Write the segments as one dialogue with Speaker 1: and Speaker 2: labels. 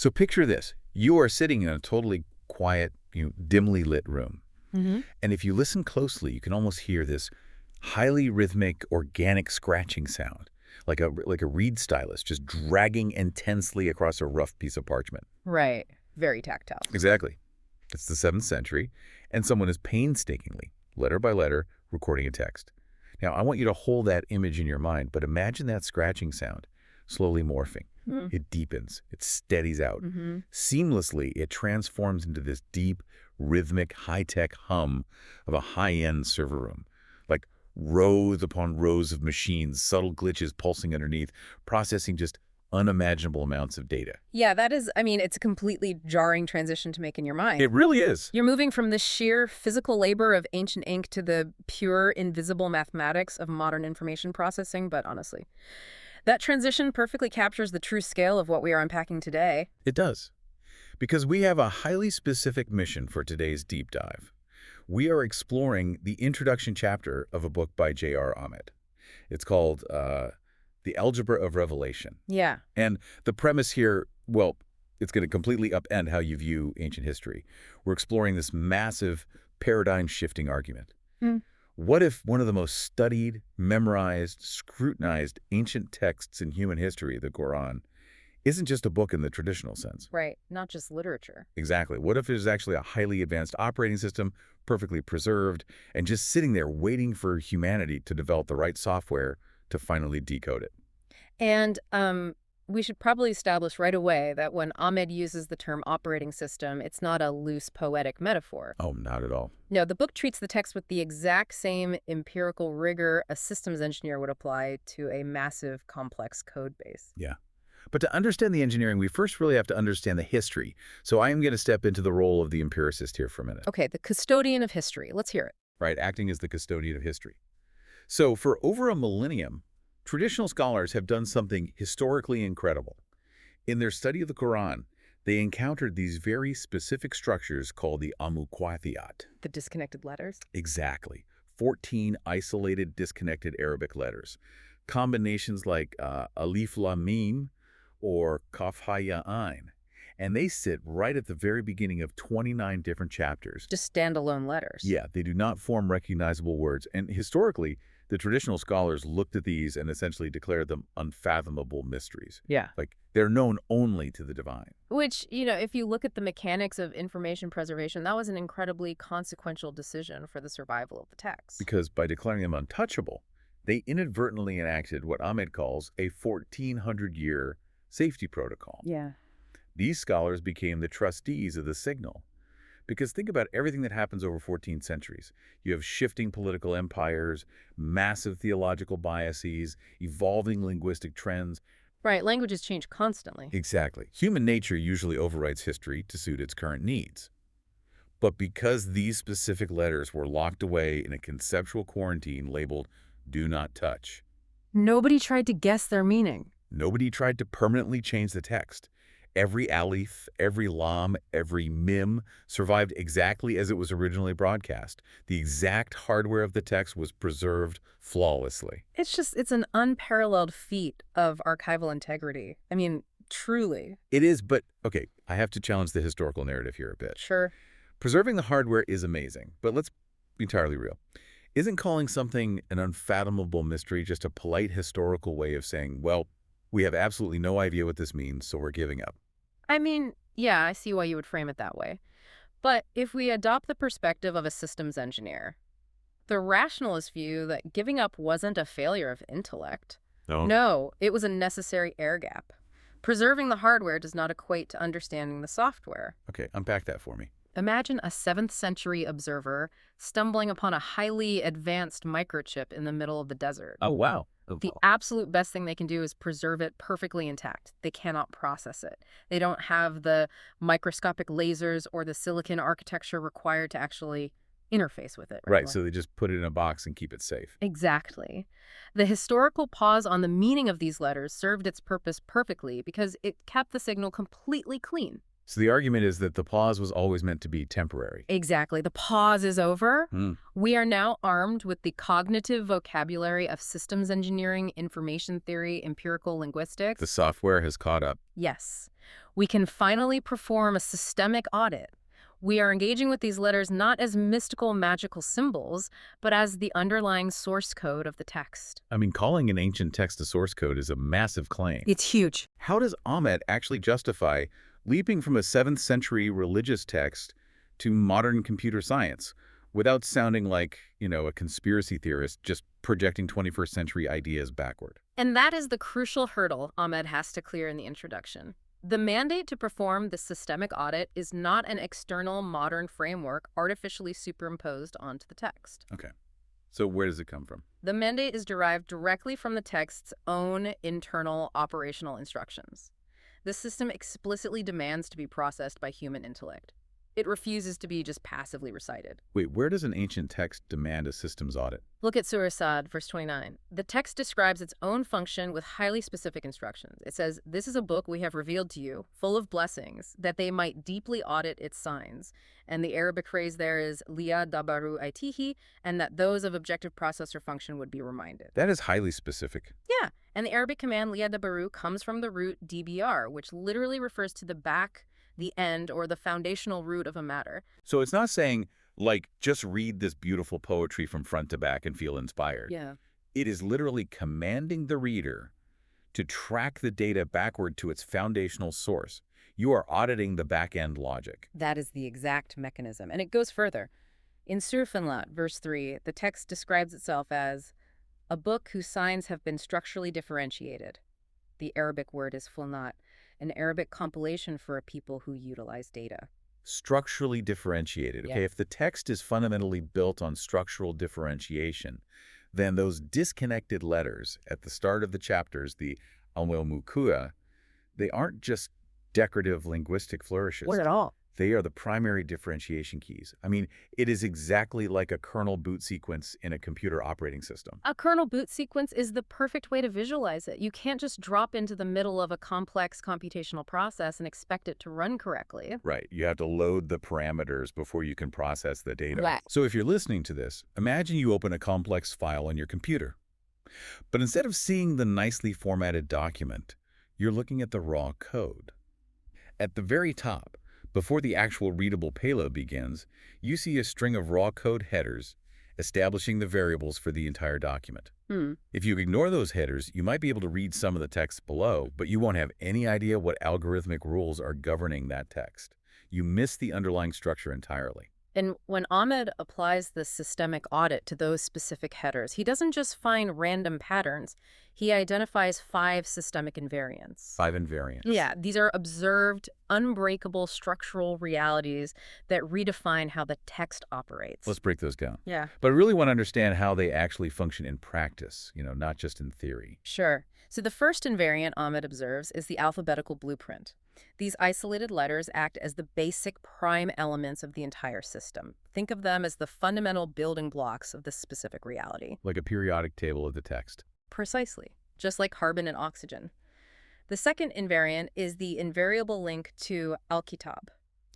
Speaker 1: So picture this. You are sitting in a totally quiet, dimly lit room. And if you listen closely, you can almost hear this highly rhythmic, organic scratching sound, like a reed stylus just dragging intensely across a rough piece of parchment.
Speaker 2: Right. Very tactile.
Speaker 1: Exactly. It's the 7th century, and someone is painstakingly, letter by letter, recording a text. Now, I want you to hold that image in your mind, but imagine that scratching sound slowly morphing. It deepens. It steadies out. Seamlessly, it transforms into this deep, rhythmic, high-tech hum of a high-end server room. Like rows upon rows of machines, subtle glitches pulsing underneath, processing just unimaginable amounts of data.
Speaker 2: Yeah, that is, I mean, it's a completely jarring transition to make in your mind.
Speaker 1: It really is.
Speaker 2: You're moving from the sheer physical labor of ancient ink to the pure, invisible mathematics of modern information processing, but honestly, that transition perfectly captures the true scale of what we are unpacking today.
Speaker 1: It does. Because we have a highly specific mission for today's deep dive. We are exploring the introduction chapter of a book by J.R. Ahmed. It's called The Algebra of Revelation.
Speaker 2: Yeah.
Speaker 1: And the premise here, well, it's going to completely upend how you view ancient history. We're exploring this massive paradigm-shifting argument. What if one of the most studied, memorized, scrutinized ancient texts in human history, the Quran, isn't just a book in the traditional sense?
Speaker 2: Right. Not just literature.
Speaker 1: Exactly. What if it is actually a highly advanced operating system, perfectly preserved, and just sitting there waiting for humanity to develop the right software to finally decode it?
Speaker 2: And we should probably establish right away that when Ahmed uses the term operating system, it's not a loose poetic metaphor.
Speaker 1: Oh, not at all.
Speaker 2: No, the book treats the text with the exact same empirical rigor a systems engineer would apply to a massive, complex code base.
Speaker 1: Yeah. But to understand the engineering, we first really have to understand the history. So I am going to step into the role of the empiricist here for a minute.
Speaker 2: Okay, the custodian of history. Let's hear it.
Speaker 1: Right, acting as the custodian of history. So for over a millennium, traditional scholars have done something historically incredible. In their study of the Quran, they encountered these very specific structures called the al-Muqatta'at.
Speaker 2: The disconnected letters?
Speaker 1: Exactly. 14 isolated, disconnected Arabic letters. Combinations like Alif Lam Mim or Kaf Ha Ya Ain. And they sit right at the very beginning of 29 different chapters.
Speaker 2: Just standalone letters.
Speaker 1: Yeah, they do not form recognizable words. And historically, the traditional scholars looked at these and essentially declared them unfathomable mysteries.
Speaker 2: Yeah.
Speaker 1: Like, they're known only to the divine.
Speaker 2: Which, if you look at the mechanics of information preservation, that was an incredibly consequential decision for the survival of the text.
Speaker 1: Because by declaring them untouchable, they inadvertently enacted what Ahmed calls a 1,400-year safety protocol.
Speaker 2: Yeah.
Speaker 1: These scholars became the trustees of the signal. Because think about everything that happens over 14 centuries. You have shifting political empires, massive theological biases, evolving linguistic trends.
Speaker 2: Right, languages change constantly.
Speaker 1: Exactly. Human nature usually overwrites history to suit its current needs. But because these specific letters were locked away in a conceptual quarantine labeled "Do Not Touch,"
Speaker 2: nobody tried to guess their meaning.
Speaker 1: Nobody tried to permanently change the text. Every alif, every lam, every mim survived exactly as it was originally broadcast. The exact hardware of the text was preserved flawlessly.
Speaker 2: It's an unparalleled feat of archival integrity. I mean, truly.
Speaker 1: It is, but, okay, I have to challenge the historical narrative here a bit.
Speaker 2: Sure.
Speaker 1: Preserving the hardware is amazing, but let's be entirely real. Isn't calling something an unfathomable mystery just a polite historical way of saying, well, we have absolutely no idea what this means, so we're giving up?
Speaker 2: I mean, yeah, I see why you would frame it that way. But if we adopt the perspective of a systems engineer, the rationalist view that giving up wasn't a failure of intellect. No, it was a necessary air gap. Preserving the hardware does not equate to understanding the software.
Speaker 1: Okay, unpack that for me.
Speaker 2: Imagine a 7th century observer stumbling upon a highly advanced microchip in the middle of the desert.
Speaker 1: Oh, wow.
Speaker 2: The absolute best thing they can do is preserve it perfectly intact. They cannot process it. They don't have the microscopic lasers or the silicon architecture required to actually interface with it.
Speaker 1: Right, so they just put it in a box and keep it safe.
Speaker 2: Exactly. The historical pause on the meaning of these letters served its purpose perfectly because it kept the signal completely clean.
Speaker 1: So the argument is that the pause was always meant to be temporary.
Speaker 2: Exactly. The pause is over.
Speaker 1: Hmm.
Speaker 2: We are now armed with the cognitive vocabulary of systems engineering, information theory, empirical linguistics.
Speaker 1: The software has caught up.
Speaker 2: Yes. We can finally perform a systemic audit. We are engaging with these letters not as mystical, magical symbols, but as the underlying source code of the text.
Speaker 1: I mean, calling an ancient text a source code is a massive claim.
Speaker 2: It's huge.
Speaker 1: How does Ahmed actually justify leaping from a 7th century religious text to modern computer science without sounding like, a conspiracy theorist just projecting 21st century ideas backward?
Speaker 2: And that is the crucial hurdle Ahmed has to clear in the introduction. The mandate to perform the systemic audit is not an external modern framework artificially superimposed onto the text.
Speaker 1: Okay. So where does it come from?
Speaker 2: The mandate is derived directly from the text's own internal operational instructions. The system explicitly demands to be processed by human intellect. It refuses to be just passively recited.
Speaker 1: Wait, where does an ancient text demand a systems audit?
Speaker 2: Look at Surah Sad, verse 29. The text describes its own function with highly specific instructions. It says, "This is a book we have revealed to you, full of blessings, that they might deeply audit its signs." And the Arabic phrase there is liya dabaru itihi, and that those of objective processor function would be reminded.
Speaker 1: That is highly specific.
Speaker 2: Yeah, and the Arabic command liya dabaru comes from the root dbr, which literally refers to the back, the end, or the foundational root of a matter.
Speaker 1: So it's not saying, just read this beautiful poetry from front to back and feel inspired.
Speaker 2: Yeah.
Speaker 1: It is literally commanding the reader to track the data backward to its foundational source. You are auditing the back-end logic.
Speaker 2: That is the exact mechanism. And it goes further. In Surah Fussilat, verse 3, the text describes itself as a book whose signs have been structurally differentiated. The Arabic word is fulnat, an Arabic compilation for a people who utilize data.
Speaker 1: Structurally differentiated. Okay,
Speaker 2: Yeah.
Speaker 1: if the text is fundamentally built on structural differentiation, then those disconnected letters at the start of the chapters, the al-Muqaṭṭaʿāt, they aren't just decorative linguistic flourishes.
Speaker 2: What at all?
Speaker 1: They are the primary differentiation keys. I mean, it is exactly like a kernel boot sequence in a computer operating system.
Speaker 2: A kernel boot sequence is the perfect way to visualize it. You can't just drop into the middle of a complex computational process and expect it to run correctly.
Speaker 1: Right. You have to load the parameters before you can process the data.
Speaker 2: Right.
Speaker 1: So if you're listening to this, imagine you open a complex file on your computer. But instead of seeing the nicely formatted document, you're looking at the raw code. At the very top, before the actual readable payload begins, you see a string of raw code headers establishing the variables for the entire document. If you ignore those headers, you might be able to read some of the text below, but you won't have any idea what algorithmic rules are governing that text. You miss the underlying structure entirely.
Speaker 2: And when Ahmed applies the systemic audit to those specific headers, he doesn't just find random patterns. He identifies 5 systemic invariants.
Speaker 1: 5 invariants.
Speaker 2: Yeah, these are observed, unbreakable structural realities that redefine how the text operates.
Speaker 1: Let's break those down.
Speaker 2: Yeah.
Speaker 1: But I really want to understand how they actually function in practice, not just in theory.
Speaker 2: Sure. So the first invariant Ahmed observes is the alphabetical blueprint. These isolated letters act as the basic prime elements of the entire system. Think of them as the fundamental building blocks of this specific reality.
Speaker 1: Like a periodic table of the text.
Speaker 2: Precisely, just like carbon and oxygen. The second invariant is the invariable link to al-kitab.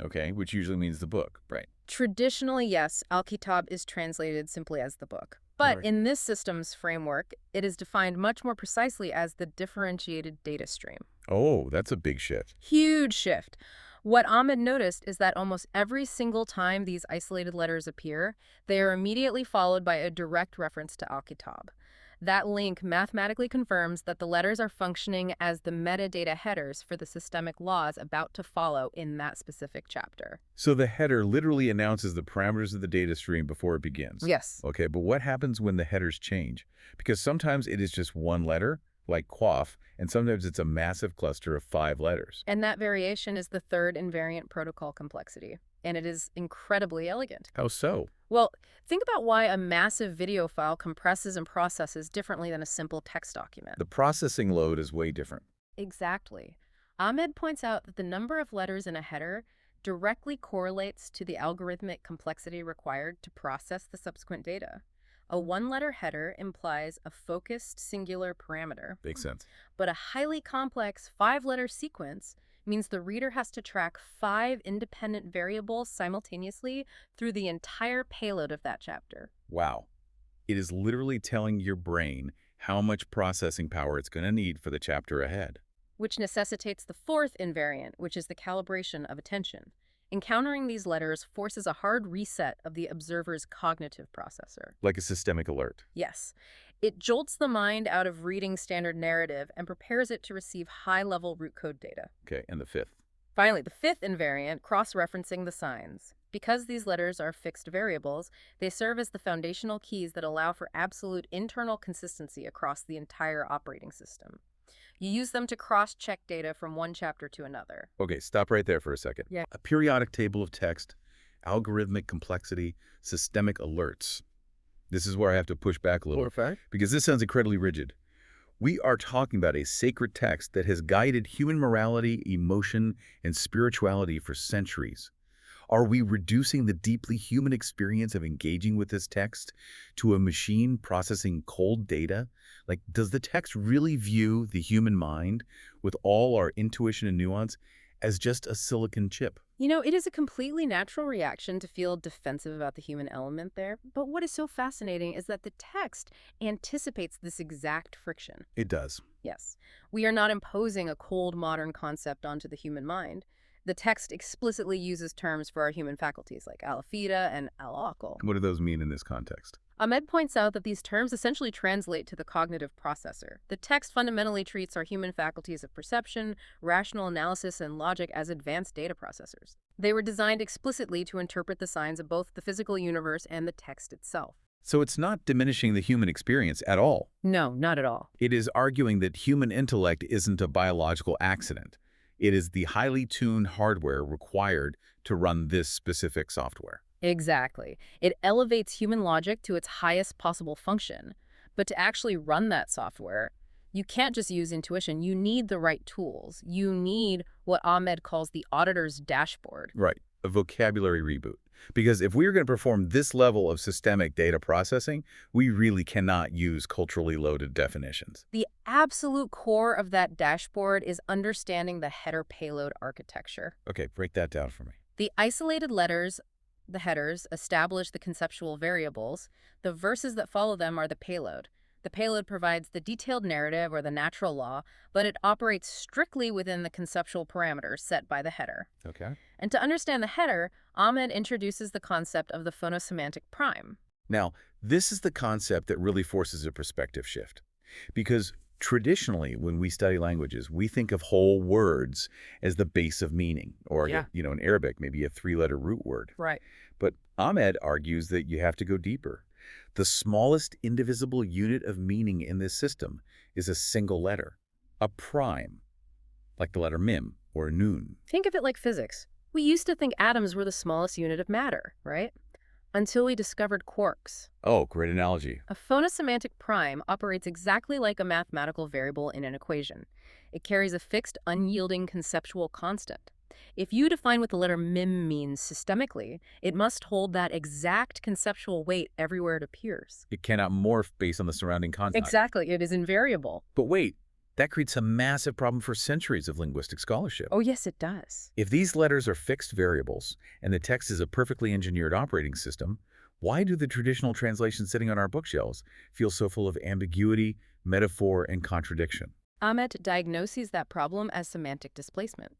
Speaker 1: Okay, which usually means the book, right?
Speaker 2: Traditionally, yes, al-kitab is translated simply as the book. But
Speaker 1: Right.
Speaker 2: in this system's framework, it is defined much more precisely as the differentiated data stream.
Speaker 1: Oh, that's a big shift.
Speaker 2: Huge shift. What Ahmed noticed is that almost every single time these isolated letters appear, they are immediately followed by a direct reference to al-kitab. That link mathematically confirms that the letters are functioning as the metadata headers for the systemic laws about to follow in that specific chapter.
Speaker 1: So the header literally announces the parameters of the data stream before it begins.
Speaker 2: Yes.
Speaker 1: Okay, but what happens when the headers change? Because sometimes it is just one letter, like quaff, and sometimes it's a massive cluster of 5 letters.
Speaker 2: And that variation is the third invariant protocol complexity. And it is incredibly elegant.
Speaker 1: How so?
Speaker 2: Well, think about why a massive video file compresses and processes differently than a simple text document.
Speaker 1: The processing load is way different.
Speaker 2: Exactly. Ahmed points out that the number of letters in a header directly correlates to the algorithmic complexity required to process the subsequent data. A one-letter header implies a focused singular parameter.
Speaker 1: Makes sense.
Speaker 2: But a highly complex 5-letter sequence means the reader has to track 5 independent variables simultaneously through the entire payload of that chapter.
Speaker 1: Wow. It is literally telling your brain how much processing power it's going to need for the chapter ahead.
Speaker 2: Which necessitates the 4th invariant, which is the calibration of attention. Encountering these letters forces a hard reset of the observer's cognitive processor.
Speaker 1: Like a systemic alert.
Speaker 2: Yes. It jolts the mind out of reading standard narrative and prepares it to receive high-level root code data.
Speaker 1: Okay, and the 5th.
Speaker 2: Finally, the 5th invariant, cross-referencing the signs. Because these letters are fixed variables, they serve as the foundational keys that allow for absolute internal consistency across the entire operating system. You use them to cross-check data from one chapter to another.
Speaker 1: Okay, stop right there for a second.
Speaker 2: Yeah.
Speaker 1: A periodic table of text, algorithmic complexity, systemic alerts. This is where I have to push back a little, because this sounds incredibly rigid. We are talking about a sacred text that has guided human morality, emotion, and spirituality for centuries. Are we reducing the deeply human experience of engaging with this text to a machine processing cold data? Like, does the text really view the human mind, with all our intuition and nuance, as just a silicon chip?
Speaker 2: You know, it is a completely natural reaction to feel defensive about the human element there, but what is so fascinating is that the text anticipates this exact friction.
Speaker 1: It does.
Speaker 2: Yes. We are not imposing a cold modern concept onto the human mind. The text explicitly uses terms for our human faculties like al-fida and al-aql.
Speaker 1: What do those mean in this context?
Speaker 2: Ahmed points out that these terms essentially translate to the cognitive processor. The text fundamentally treats our human faculties of perception, rational analysis, and logic as advanced data processors. They were designed explicitly to interpret the signs of both the physical universe and the text itself.
Speaker 1: So it's not diminishing the human experience at all.
Speaker 2: No, not at all.
Speaker 1: It is arguing that human intellect isn't a biological accident. It is the highly tuned hardware required to run this specific software.
Speaker 2: Exactly. It elevates human logic to its highest possible function. But to actually run that software, you can't just use intuition. You need the right tools. You need what Ahmed calls the auditor's dashboard.
Speaker 1: Right, a vocabulary reboot. Because if we're going to perform this level of systemic data processing, we really cannot use culturally loaded definitions.
Speaker 2: The absolute core of that dashboard is understanding the header payload architecture.
Speaker 1: Okay, break that down for me.
Speaker 2: The isolated letters, the headers, establish the conceptual variables. The verses that follow them are the payload. The payload provides the detailed narrative or the natural law, but it operates strictly within the conceptual parameters set by the header.
Speaker 1: Okay.
Speaker 2: And to understand the header, Ahmed introduces the concept of the phonosemantic prime.
Speaker 1: Now, this is the concept that really forces a perspective shift. Because traditionally, when we study languages, we think of whole words as the base of meaning. Or, in Arabic, maybe a 3-letter root word.
Speaker 2: Right.
Speaker 1: But Ahmed argues that you have to go deeper. The smallest indivisible unit of meaning in this system is a single letter, a prime, like the letter mim or nun.
Speaker 2: Think of it like physics. We used to think atoms were the smallest unit of matter, right? Until we discovered quarks.
Speaker 1: Oh, great analogy.
Speaker 2: A phonosemantic prime operates exactly like a mathematical variable in an equation. It carries a fixed, unyielding conceptual constant. If you define what the letter mim means systemically, it must hold that exact conceptual weight everywhere it appears.
Speaker 1: It cannot morph based on the surrounding context.
Speaker 2: Exactly. It is invariable.
Speaker 1: But wait, that creates a massive problem for centuries of linguistic scholarship.
Speaker 2: Oh, yes, it does.
Speaker 1: If these letters are fixed variables and the text is a perfectly engineered operating system, why do the traditional translations sitting on our bookshelves feel so full of ambiguity, metaphor, and contradiction?
Speaker 2: Ahmed diagnoses that problem as semantic displacement.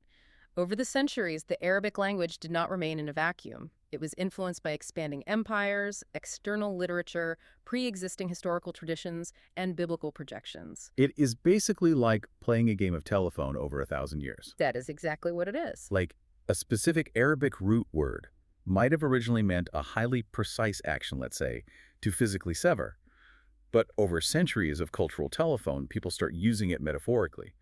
Speaker 2: Over the centuries, the Arabic language did not remain in a vacuum. It was influenced by expanding empires, external literature, pre-existing historical traditions, and biblical projections.
Speaker 1: It is basically like playing a game of telephone over 1,000 years.
Speaker 2: That is exactly what it is.
Speaker 1: Like, a specific Arabic root word might have originally meant a highly precise action, let's say, to physically sever. But over centuries of cultural telephone, people start using it metaphorically.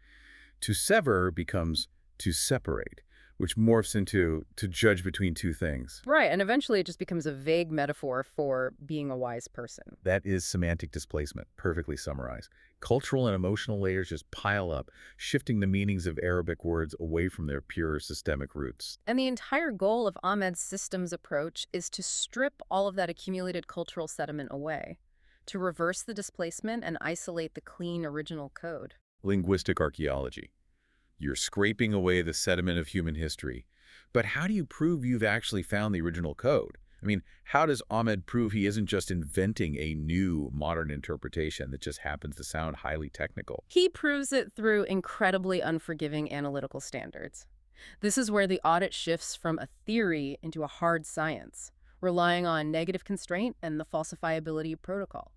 Speaker 1: To sever becomes to separate, which morphs into to judge between two things.
Speaker 2: Right, and eventually it just becomes a vague metaphor for being a wise person.
Speaker 1: That is semantic displacement, perfectly summarized. Cultural and emotional layers just pile up, shifting the meanings of Arabic words away from their pure systemic roots.
Speaker 2: And the entire goal of Ahmed's systems approach is to strip all of that accumulated cultural sediment away, to reverse the displacement and isolate the clean original code.
Speaker 1: Linguistic archaeology. You're scraping away the sediment of human history. But how do you prove you've actually found the original code? I mean, how does Ahmed prove he isn't just inventing a new modern interpretation that just happens to sound highly technical?
Speaker 2: He proves it through incredibly unforgiving analytical standards. This is where the audit shifts from a theory into a hard science, relying on negative constraint and the falsifiability protocol.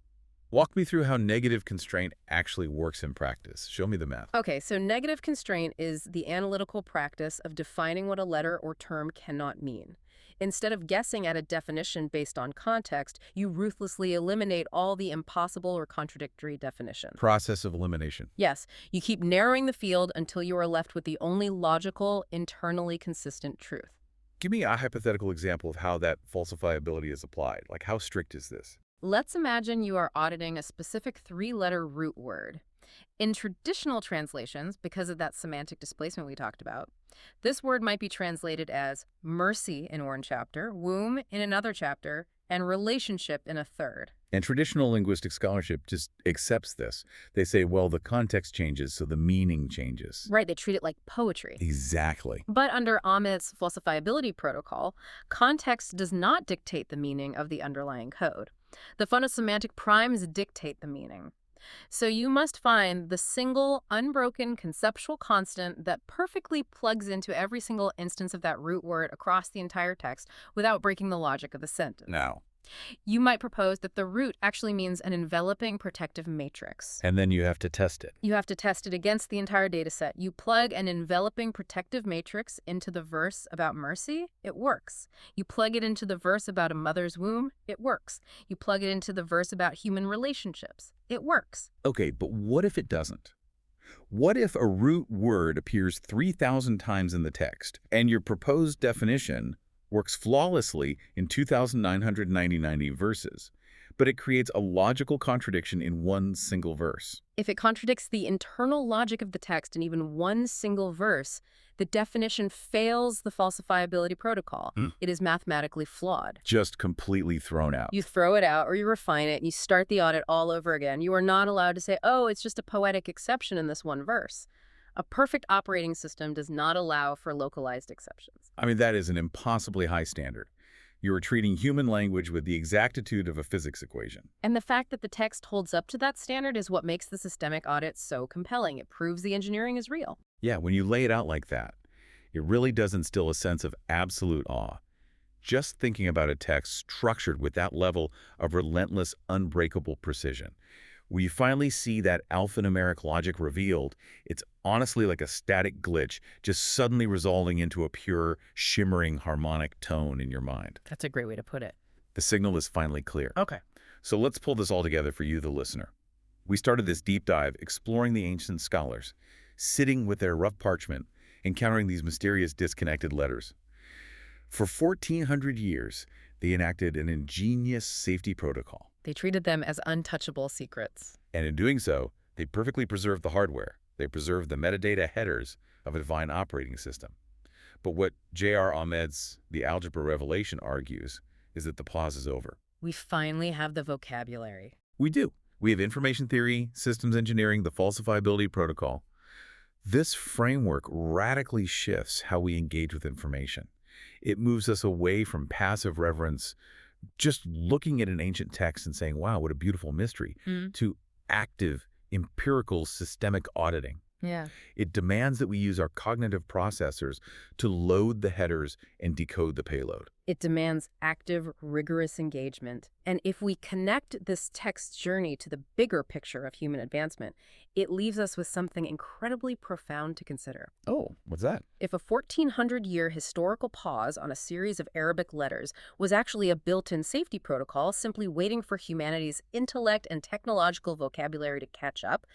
Speaker 1: Walk me through how negative constraint actually works in practice. Show me the math.
Speaker 2: Okay, so negative constraint is the analytical practice of defining what a letter or term cannot mean. Instead of guessing at a definition based on context, you ruthlessly eliminate all the impossible or contradictory definitions.
Speaker 1: Process of elimination.
Speaker 2: Yes, you keep narrowing the field until you are left with the only logical, internally consistent truth.
Speaker 1: Give me a hypothetical example of how that falsifiability is applied. Like, how strict is this?
Speaker 2: Let's imagine you are auditing a specific three-letter root word. In traditional translations, because of that semantic displacement we talked about, this word might be translated as mercy in one chapter, womb in another chapter, and relationship in a third.
Speaker 1: And traditional linguistic scholarship just accepts this. They say, well, the context changes, so the meaning changes.
Speaker 2: Right, they treat it like poetry.
Speaker 1: Exactly.
Speaker 2: But under Ahmed's falsifiability protocol, context does not dictate the meaning of the underlying code. The phonosemantic primes dictate the meaning. So you must find the single, unbroken conceptual constant that perfectly plugs into every single instance of that root word across the entire text without breaking the logic of the sentence.
Speaker 1: Now.
Speaker 2: You might propose that the root actually means an enveloping protective matrix.
Speaker 1: And then you have to test it.
Speaker 2: You have to test it against the entire data set. You plug an enveloping protective matrix into the verse about mercy, it works. You plug it into the verse about a mother's womb, it works. You plug it into the verse about human relationships, it works.
Speaker 1: Okay, but what if it doesn't? What if a root word appears 3,000 times in the text, and your proposed definition works flawlessly in 2,999 verses, but it creates a logical contradiction in one single verse?
Speaker 2: If it contradicts the internal logic of the text in even one single verse, the definition fails the falsifiability protocol. It is mathematically flawed.
Speaker 1: Just completely thrown out.
Speaker 2: You throw it out or you refine it and you start the audit all over again. You are not allowed to say, oh, it's just a poetic exception in this one verse. A perfect operating system does not allow for localized exceptions.
Speaker 1: I mean, that is an impossibly high standard. You are treating human language with the exactitude of a physics equation.
Speaker 2: And the fact that the text holds up to that standard is what makes the systemic audit so compelling. It proves the engineering is real.
Speaker 1: Yeah, when you lay it out like that, it really does instill a sense of absolute awe. Just thinking about a text structured with that level of relentless, unbreakable precision. When you finally see that alphanumeric logic revealed, it's honestly like a static glitch, just suddenly resolving into a pure, shimmering harmonic tone in your mind.
Speaker 2: That's a great way to put it.
Speaker 1: The signal is finally clear.
Speaker 2: Okay.
Speaker 1: So let's pull this all together for you, the listener. We started this deep dive exploring the ancient scholars, sitting with their rough parchment, encountering these mysterious disconnected letters. For 1,400 years, they enacted an ingenious safety protocol.
Speaker 2: They treated them as untouchable secrets.
Speaker 1: And in doing so, they perfectly preserved the hardware. They preserved the metadata headers of a divine operating system. But what J.R. Ahmed's The Algebra of Revelation argues is that the pause is over.
Speaker 2: We finally have the vocabulary.
Speaker 1: We do. We have information theory, systems engineering, the falsifiability protocol. This framework radically shifts how we engage with information. It moves us away from passive reverence, just looking at an ancient text and saying, wow, what a beautiful mystery, to active, empirical, systemic auditing.
Speaker 2: Yeah.
Speaker 1: It demands that we use our cognitive processors to load the headers and decode the payload.
Speaker 2: It demands active, rigorous engagement. And if we connect this text journey to the bigger picture of human advancement, it leaves us with something incredibly profound to consider.
Speaker 1: Oh, what's that?
Speaker 2: If a 1,400-year historical pause on a series of Arabic letters was actually a built-in safety protocol simply waiting for humanity's intellect and technological vocabulary to catch up,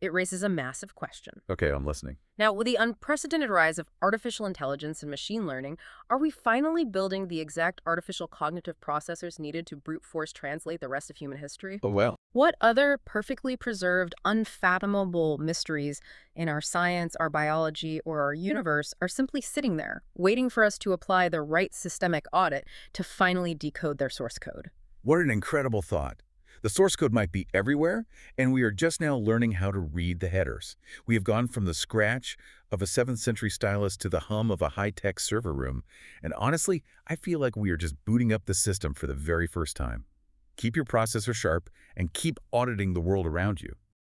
Speaker 2: it raises a massive question.
Speaker 1: Okay, I'm listening.
Speaker 2: Now, with the unprecedented rise of artificial intelligence and machine learning, are we finally building the exact artificial cognitive processors needed to brute force translate the rest of human history?
Speaker 1: Oh, well.
Speaker 2: What other perfectly preserved, unfathomable mysteries in our science, our biology, or our universe are simply sitting there, waiting for us to apply the right systemic audit to finally decode their source code?
Speaker 1: What an incredible thought. The source code might be everywhere, and we are just now learning how to read the headers. We have gone from the scratch of a 7th century stylus to the hum of a high-tech server room, and honestly, I feel like we are just booting up the system for the very first time. Keep your processor sharp and keep auditing the world around you.